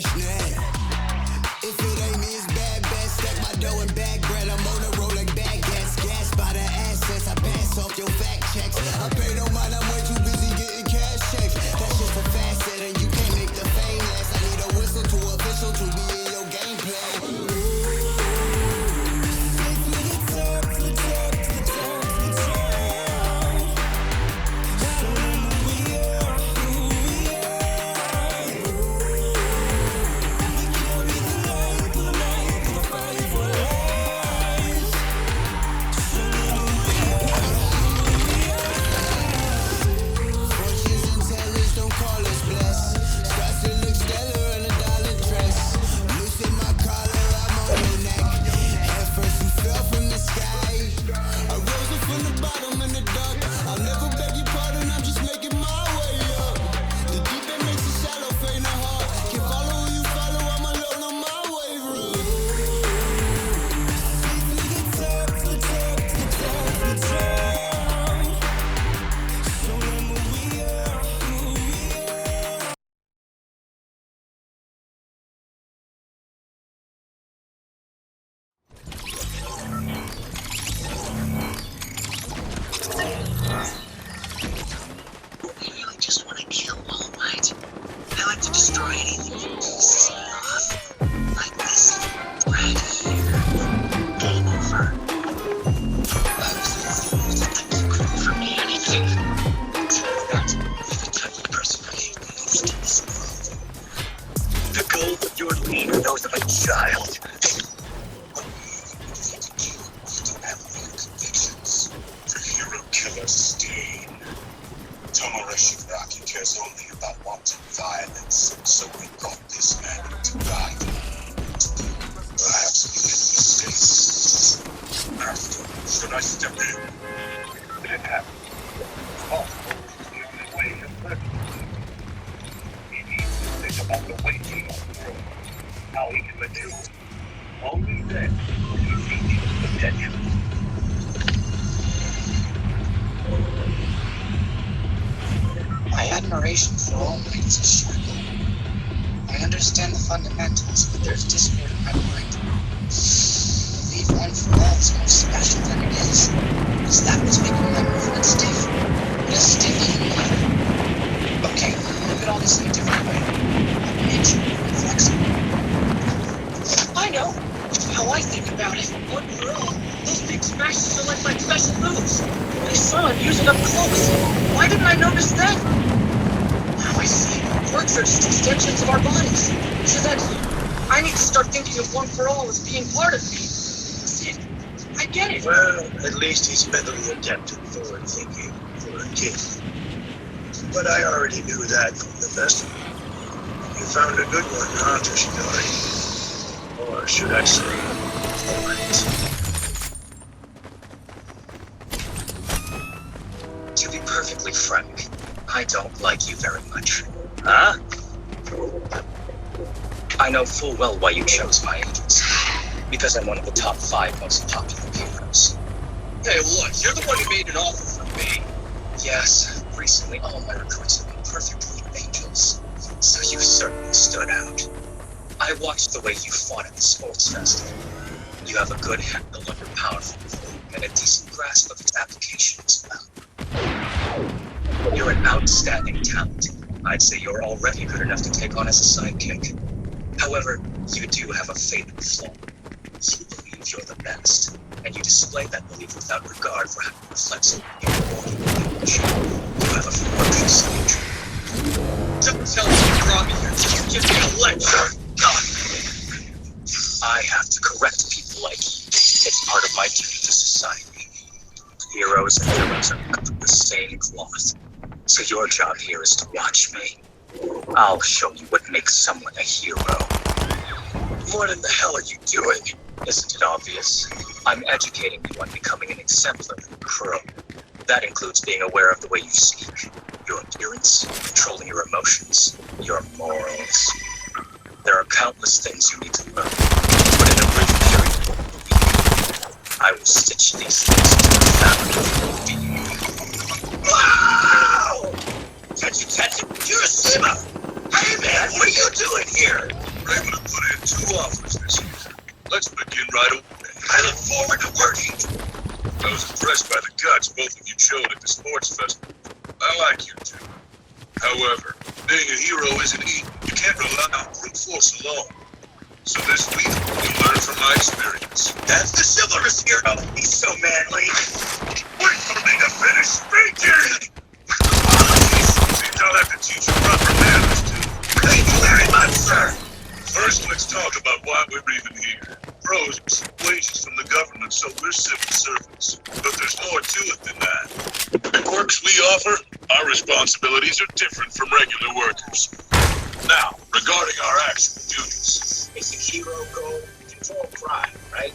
freshness. If it ain't me, it's bad, bad. Stack my dough and bag bread. I'm on the road like bad gas. Gas by the assets. I pass off your fact checks. I pay no mind, I'm way too busy getting cash checks. That's just a facet, and you can't make the fame last. I need a whistle to official to be in your gameplay. Admiration for all minds is struggle. I understand the fundamentals, but there's discord in my mind. Believe one for all is more special than it is. Is that what's making my movement stiff? It is stiff even now. Okay, look at all this in a different way. What makes you more flexible? I know how I think about it. One for all, those big smashes are like my special moves. I saw him use it up close. Why didn't I notice then? I see. Words are just extensions of our bodies. So that I need to start thinking of one for all as being part of me. See, I get it. Well, at least he's mentally adept at forward thinking for a kid. But I already knew that from the festival. You found a good one, huh, Toshidori? Or should I say, to be perfectly frank, I don't like you very much. Huh? I know full well why you chose my agency. Because I'm one of the top 5 most popular heroes. Hey, look, you're the one who made an offer for me. Yes, recently all my recruits have been perfect little angels. So you certainly stood out. I watched the way you fought at the sports festival. You have a good handle on your powerful form and a decent grasp of its application as well. You're an outstanding talent. I'd say you're already good enough to take on as a sidekick. However, you do have a fatal flaw. You believe you're the best, and you display that belief without regard for how it reflects on your body language. You have a ferocious nature. Don't tell me you brought me here just to give me a lecture. I have to correct people like you. It's part of my duty to society. Heroes and villains are cut from the same cloth. So your job here is to watch me. I'll show you what makes someone a hero. what in the hell are you doing? Isn't it obvious? I'm educating you on becoming an exemplary crow. That includes being aware of the way you speak, your appearance, controlling your emotions, your morals. There are countless things you need to learn, but in a brief period you won't believe. I will stitch these things into the fabric of your being. Wow! Catch it, you're a simmer! Hey man, what are you you doing here? We're able to put in 2 offers this year. Let's begin right away. I look forward to working. I was impressed by the guts both of you showed at the sports festival. I like you two. However, being a hero isn't easy. You can't rely on brute force alone. So this week, you'll learn from my experience. That's the chivalrous hero. He's so manly. Wait for me to finish speaking! Apologies. Seems I'll have to teach you proper manners, too. Thank you very much, sir. First, let's talk about why we're even here. Pros, wages from the government, so we're civil servants. But there's more to it than that. The quirks we offer, our responsibilities are different from regular workers. Now, regarding our actual duties. It's a hero goal to control crime, right?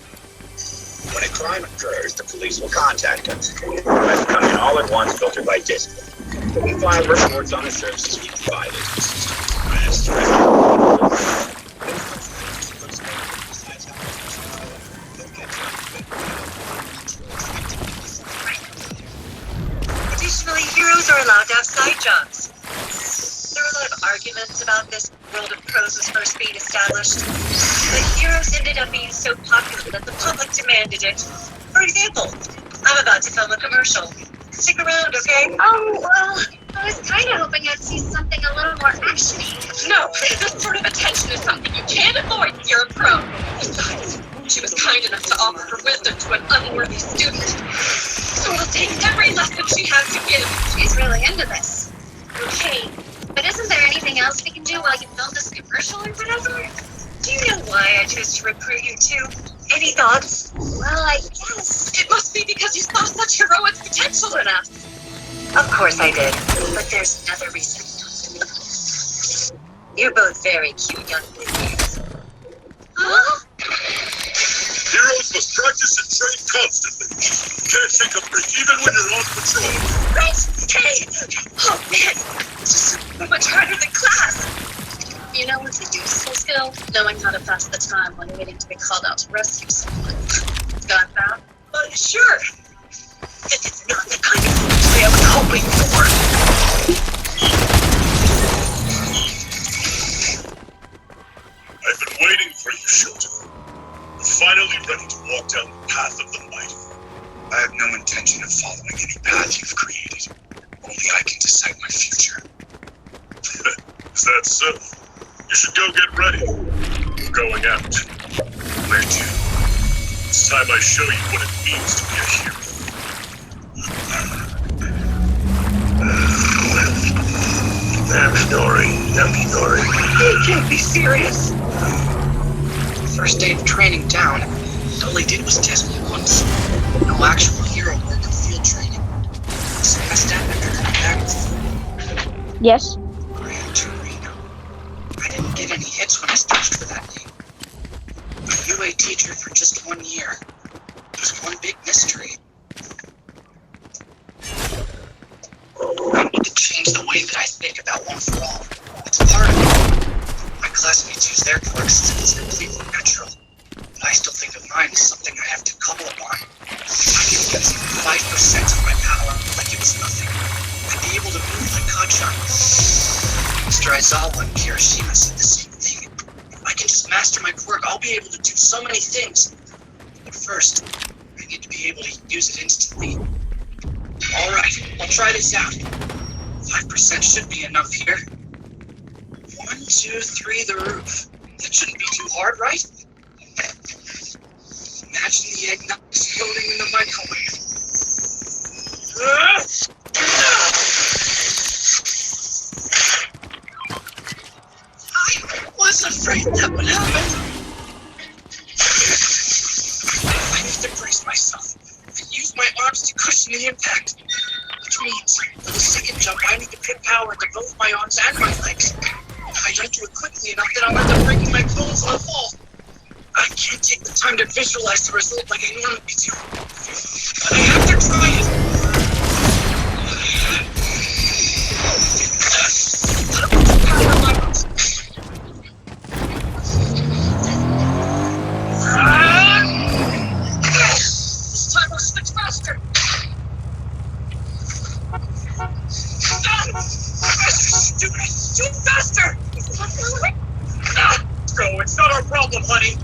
When a crime occurs, the police will contact us. Requests come in all at once, filtered by discipline. We file reports on the services we provided. Additionally, heroes are allowed to have side jobs. There are a lot of arguments about this. World of Pros was first being established, but heroes ended up being so popular that the public demanded it. For example, I'm about to film a commercial. Stick around, okay? Oh, well, I was kind of hoping I'd see something a little more actiony. No, this sort of attention is something you can't avoid when you're a pro. Besides, she was kind enough to offer her wisdom to an unworthy student. So we'll take every lesson she has to give. She's really into this. Okay, but isn't there anything else we can do while you film this commercial or whatever? Do you know why I chose to recruit you two? Any thoughts? Well, I guess. It must be because you saw such heroic potential in us. Of course I did, but there's another reason. You're both very cute young ladies. Huh? Heroes must practice and train constantly. Can't take a break even when you're on patrol. Right? Hey! Oh man, it's just so much harder than class. You know what's a useful skill? Knowing how to pass the time when waiting to be called out to rescue someone. Got that? Sure. This is not the kind of victory I was hoping for. I've been waiting for you, Shelton. We're finally ready to walk down the path of the mighty. I have no intention of following any path you've created. Only I can decide my future. Is that so? You should go get ready. We're going out. Where to? It's time I show you what it means to be a hero. Damn story. You can't be serious. First day of training down. All they did was test me once. No actual hero work or field training. So I stand under back. Yes. Gran Torino. I didn't get any hits when I searched for that name. A UA teacher for just 1 year. Just one big mystery. I need to change the way that I think about One for All. It's part of me. My classmates use their quirks as if it's completely natural. But I still think of mine as something I have to couple upon. I can use 5% of my power like it was nothing. I'd be able to move like Kacha. Mr. Aizawa and Kirishima said the same thing. If I can just master my quirk, I'll be able to do so many things. But first, I need to be able to use it instantly. Alright, I'll try this out. 5% should be enough here. 1, 2, 3, the roof. That shouldn't be too hard, right? Imagine the egg not exploding in the microwave. I was afraid that would happen. I need to brace myself and use my arms to cushion the impact. Which means, for the second jump, I need to put power into both my arms and my legs. If I don't do it quickly enough, then I'll end up breaking my bones on the fall. I can't take the time to visualize the result like I normally do. But I have to try it. Put the power on my arms. This time I'll switch faster. Stupid! Do it faster! our problem, honey.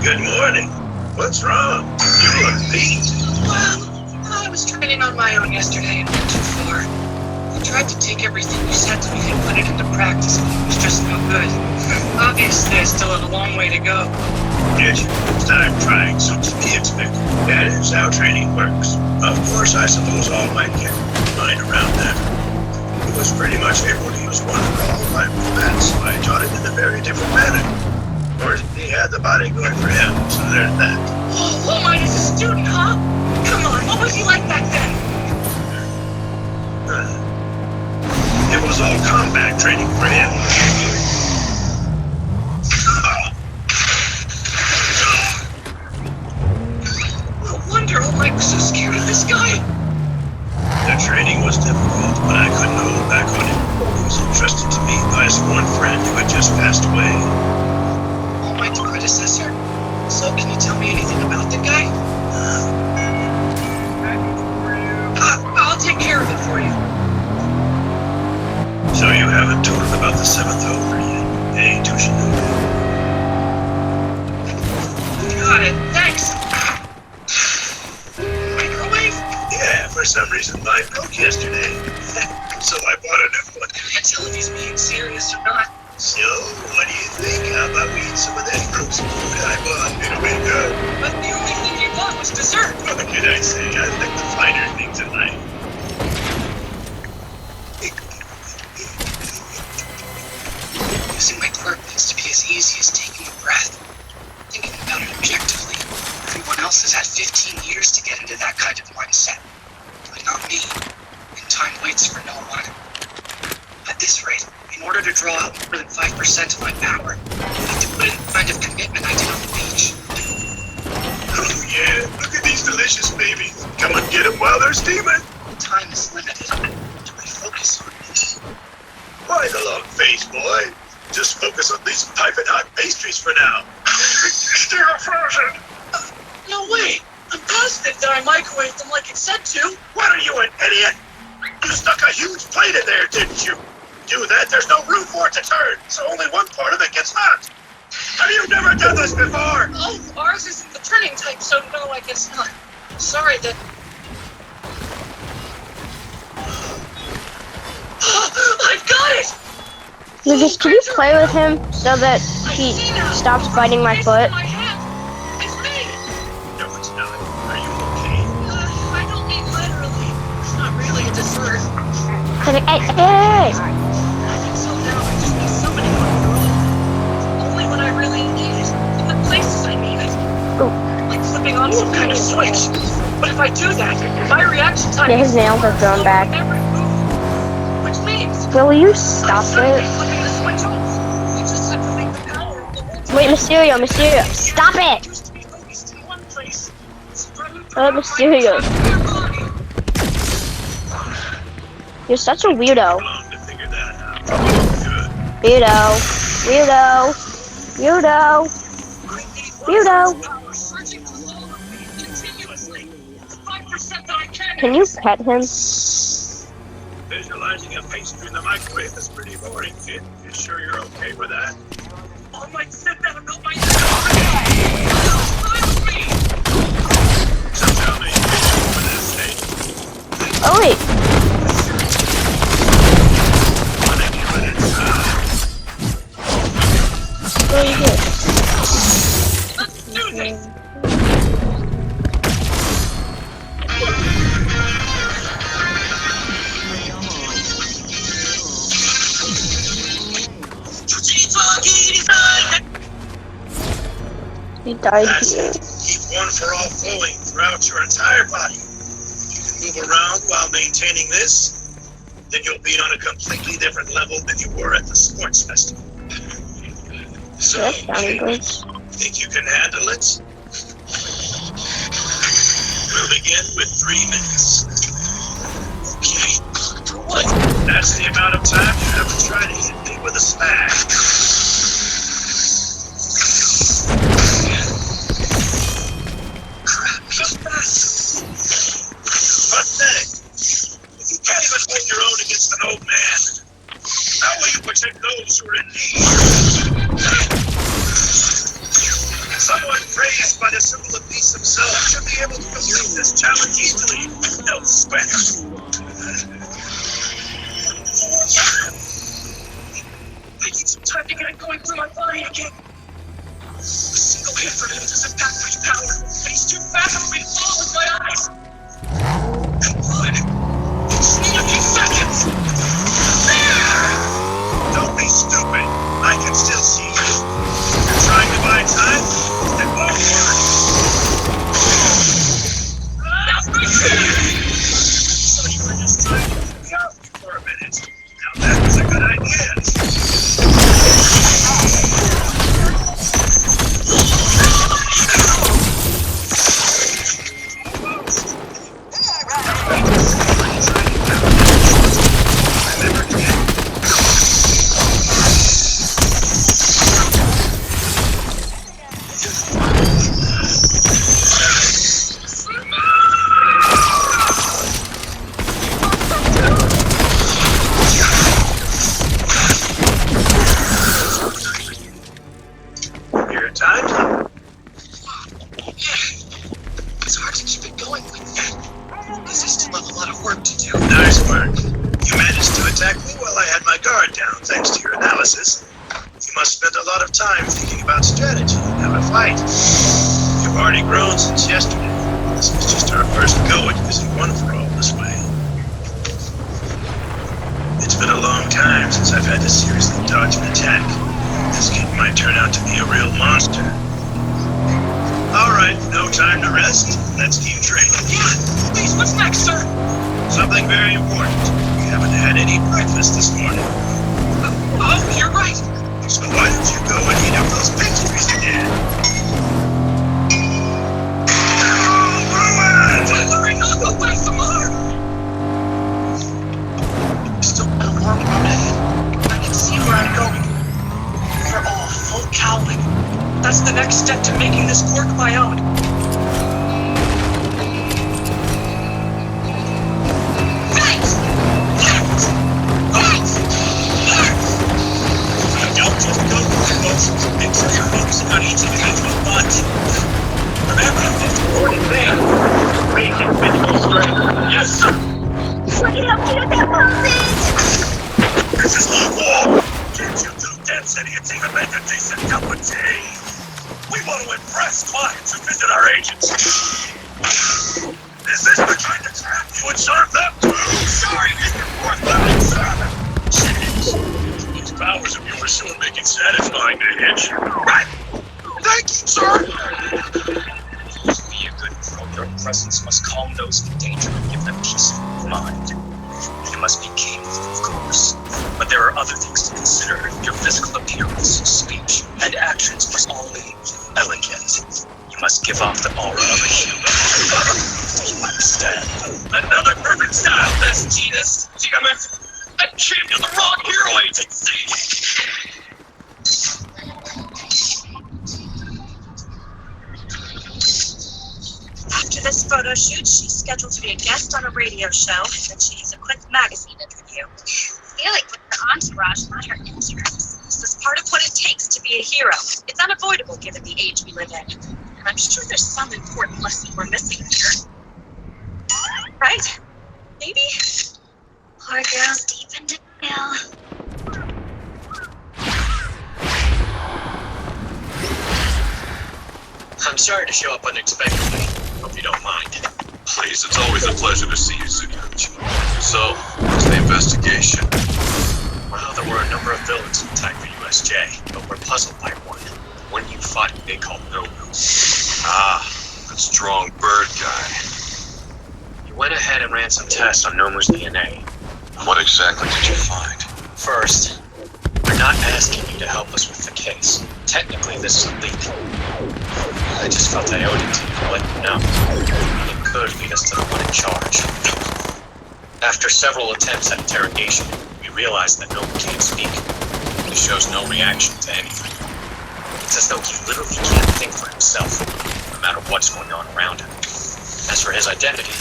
Good morning. What's wrong? You look beat. Well, I was training on my own yesterday and went too far. I tried to take everything you said to me and put it into practice, but it was just no good. Obviously, I still have a long way to go. Did you? Time trying, so to be expected. That is how training works. Of course, I suppose all might get mind around that. He was pretty much able to use one for all my movements, so I taught him in a very different manner. Of course, he had the body going for him, so there's that. Oh, All Might is a student, huh? Come on, what was he like back then? It was all combat training for him. No wonder All Might was so scared of this guy. The training was difficult, but I couldn't hold back on him. He was entrusted to me by a sworn friend who had just passed away. All Might's predecessor? So can you tell me anything about the guy? I'll take care of it for you. So you haven't told him about the seventh over yet, eh, Toshinobu? Got it, thanks. Microwave? Yeah, for some reason mine broke yesterday. So I bought a new one. Can't tell if he's being serious or not. So, what do you think? How about we eat some of that frozen food I bought? It'll be good. But the only thing you bought was dessert. What can I say? I like the finer things in life. Using my quirk needs to be as easy as taking a breath. Thinking about it objectively, everyone else has had 15 years to get into that kind of mindset. But not me. And time waits for no one. At this rate, in order to draw out more than 5% of my power, I need to put in the kind of commitment I did on the beach. Oh yeah, look at these delicious babies. Come and get them while they're steaming. Time is limited. What do I focus on? Why the long face, boy? Just focus on these piping hot pastries for now. Still frozen. No way! I'm positive that I microwaved them like it said to. What are you, an idiot? You stuck a huge plate in there, didn't you? Do that, there's no room for it to turn, so only one part of it gets hot. Have you never done this before? Oh, ours isn't the turning type, so no, I guess not. Sorry that... I've got it! Lucas, can you play with him so that he stops biting my foot? My hand. It's me! No, it's not. Are you okay? I don't mean literally. It's not really a dessert. Hey! I can tell now I just need somebody on the road. Only when I really need it. In the places I need it. Like flipping on some kind of switch. But if I do that, my reaction time Yeah, his nails are thrown back. every move. Which means Will you stop suddenly it? flipping the switch off. I just have to make the power of the whole Wait, Mysterio, stop it! used to be focused in one place. Spreading Mysterio. You're such a weirdo. Long to figure that out. Good. Weirdo. Searching for all of me continuously. 5% that I can. Can you pet him? Visualizing a pastry in the microwave is pretty boring, kid. You sure you're okay with that? I might sit down and help my fine with me. So tell me, for this stage, Oh wait, when I get it inside, what are you doing? Let's do this. He died that's here. it. Keep one for all flowing throughout your entire body. If you can move around while maintaining this, then you'll be on a completely different level than you were at the sports festival. So, That sounded good. think you can handle it? We'll begin with 3 minutes. Okay. What? That's the amount of time you have to try to hit me with a smash. will a piece himself should be able to complete this challenge easily with no sweat. I need some time to get it going through my body again. A single hit from him doesn't pack much power, and he's too fast for me to follow with my eyes. Come on. I just need a few seconds. There! Don't be stupid. I can still see you. If you're trying to buy time, it won't work. That's my shit! So you were just trying to get me off you for a minute. Now that was a good idea. Your time's up. It's hard to keep it going like that, because I still have a lot of work to do. Nice work. You managed to attack me while I had my guard down, thanks to your analysis. You must spend a lot of time thinking about strategy and how to fight. You've already grown since yesterday. This was just our first go at using one for all this way. It's been a long time since I've had to seriously dodge an attack. This kid might turn out to be a real monster. Alright, no time to rest. Let's keep training. Yeah, please, what's next, sir? Something very important. We haven't had any breakfast this morning. Oh, you're right. So why don't you go and eat up those pastries again? Hurry up, away from her! Still got a long road ahead. I can see where I'm going. We're all full cowling. That's the next step to making this work my own. Don't just go through the motions. Make sure you're focusing on each individual butt. Remember, this important thing. Basic physical strength. Yes, sir. This is the war. Can't you two dense idiots even make a decent cup of tea? We want to impress clients who visit our agency. Is this the kind of crap you would serve them too? Sorry, Mr. Fourth Level, sir. Jeez. Those powers of yours sure make it satisfying to hit you. Right? Thank you, sir. To be a good pro, your presence must calm those in danger and give them peace of mind. You must be capable, of course, but there are other things to consider. Your physical appearance, speech, and actions must all be elegant. You must give off the aura of a hero. Do you understand? Another perfect style, this genus. Damn it. I came to the wrong hero agency. After this photo shoot, she's scheduled to be a guest on a radio show, and she needs a quick magazine interview. I feel like with her entourage, not her interests. This is part of what it takes to be a hero. It's unavoidable given the age we live in. And I'm sure there's some important lesson we're missing here. Right? Maybe? Poor girl's deep in denial. I'm sorry to show up unexpectedly. Hope you don't mind. Please, it's always a pleasure to see you, Tsukuchi. So, what's the investigation? Well, there were a number of villains in attack for USJ, but we're puzzled by one. When you fought a called Nobu. Ah, that strong bird guy. You went ahead and ran some tests on Nomu's DNA. What exactly did you find? First, we're not asking you to help us with the case. Technically, this is a leak. I just felt I owed it to you to let you know. It could lead us to the one in charge. After several attempts at interrogation, we realized that Nobu can't speak. He shows no reaction to anything. It's as though he literally can't think for himself, no matter what's going on around him. As for his identity,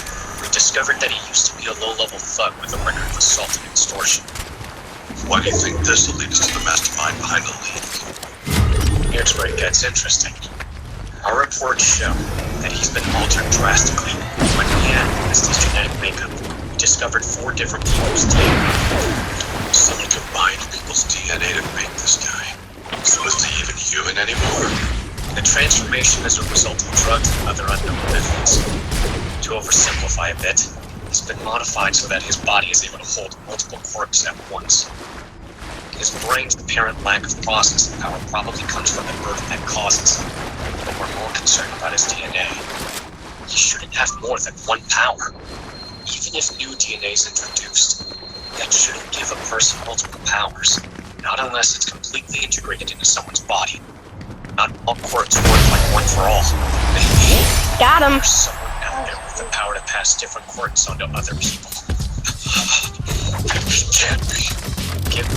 we discovered that he used to be a low-level thug with a record of assault and extortion. Why do you think this will lead us to the mastermind behind the leak? Here's where it gets interesting. Our reports show that he's been altered drastically. When we analyzed his genetic makeup, we discovered 4 different people's DNA. Someone combined people's DNA to make this guy. So is he even human anymore? The transformation is a result of drugs and other unknown methods. To oversimplify a bit, he's been modified so that his body is able to hold multiple quirks at once. His brain's apparent lack of processing power probably comes from the burden that causes it, but we're more concerned about his DNA. He shouldn't have more than 1 power. Even if new DNA is introduced, that shouldn't give a person multiple powers, not unless it's completely integrated into someone's body. Not all quirks work like one for all. Maybe Got him. there's someone out there with the power to pass different quirks onto other people. It can't be. Give